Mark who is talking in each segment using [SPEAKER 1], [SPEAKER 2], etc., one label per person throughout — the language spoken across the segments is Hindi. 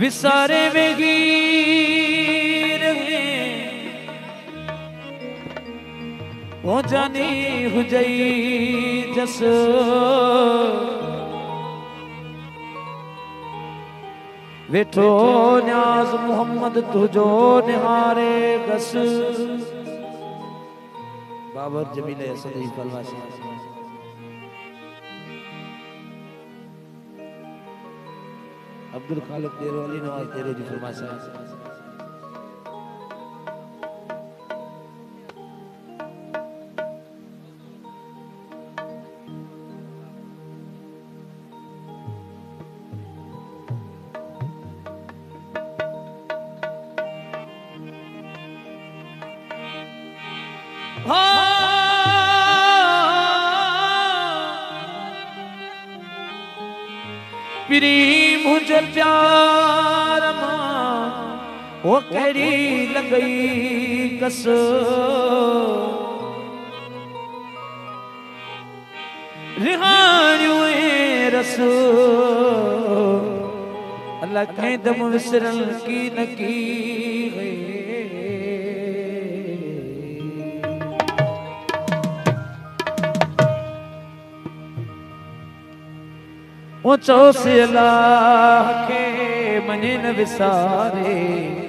[SPEAKER 1] विसारे वेगीर वो जानी हुजई जस वेठो न्याज मोहम्मद तुझो निहारे गस बाबर जमीले सदी फलवासी अब्दुल खालिक तेरो अली नवाज तेरो जी फरमासा पिरी मुझे प्यार मां वो कड़ी लगई कस रिहानियों रस अल्लाह के दम विसरन की नकी है ऊंचो से अल्लाह के मने न विसारे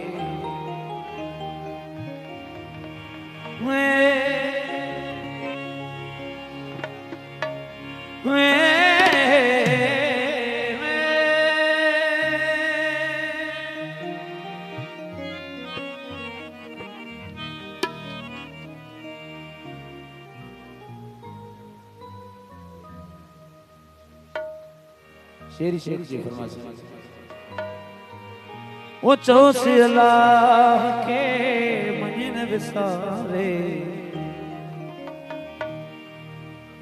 [SPEAKER 1] शेरी शेरी जी फरमाइश वो चौसे अल्लाह के महीन विसारे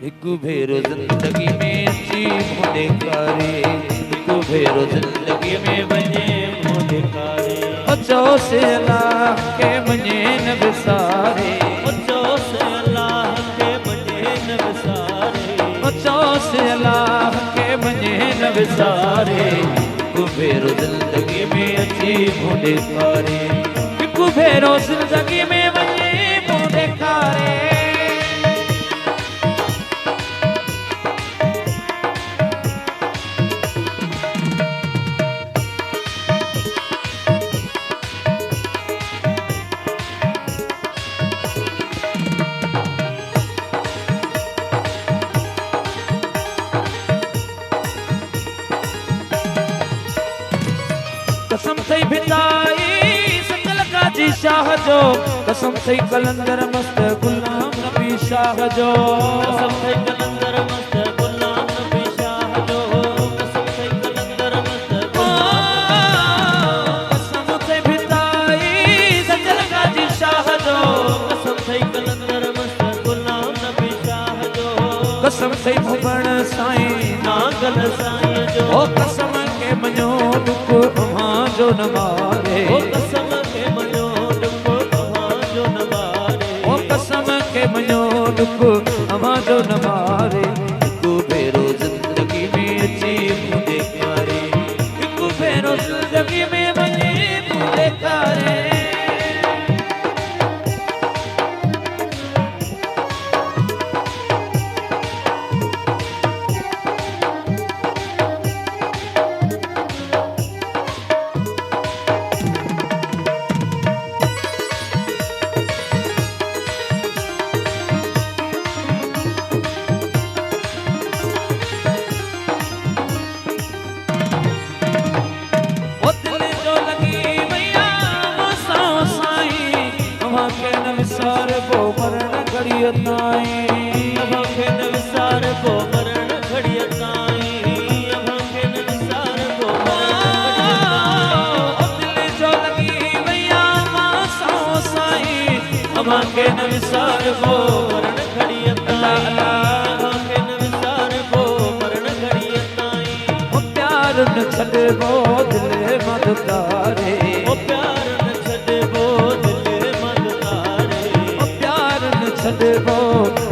[SPEAKER 1] एक भेरो जिंदगी में जी मुझे करे एक भेरो जिंदगी में बने मुझे करे वो चौसे अल्लाह के महीन विसारे वो चौसे अल्लाह के महीन विसारे वो चौसे अल्लाह न विसारे कुबेरो जिंदगी में अच्छी मुझे करे कुबेरो जिंदगी में वही मुझे करे कसम थई भिताई सकल काजी शाह जो कसम थई कलंदर मस्त गुलाम नबी शाह जो कसम थई कलंदर मस्त गुलाम नबी शाह जो कसम थई कलंदर मस्त कसम थई भिताई सकल काजी शाह जो कसम थई कलंदर मस्त गुलाम नबी शाह जो कसम थई भुवन साईं नागल साईं जो ओ कसम के मनो दुख जो न मारे ओ कसम के मनो दुख अमा जो न मारे ओ कसम के मनो दुख अमा जो न मारे एक भेरो जिंदगी में अच्छी मुझे करे एक भेरो जिंदगी में बने मुझे करे के न विसार वो मरण खड़ी अल्लाह के न विसार वो मरण खड़ी अताई ओ प्यार न छड़े वो दिल मत तारे ओ प्यार न छड़े वो दिल मत तारे ओ प्यार न छड़े वो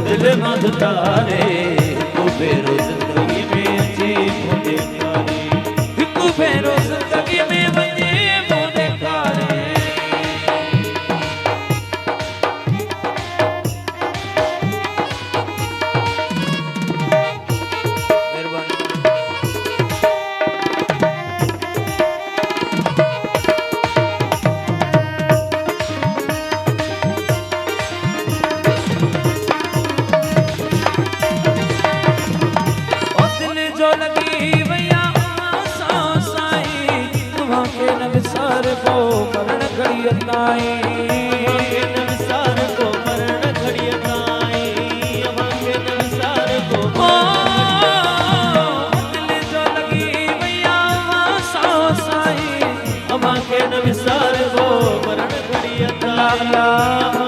[SPEAKER 1] दिल मत तारे को बेरो जिंदगी में जी मुझे प्यारी को बेरो जिंदगी में ताई न विसार को मरण घड़ी ताई अमांगे न विसार को दिल जो लगी मैया वासा साई अमांगे न विसार को मरण घड़ी ताई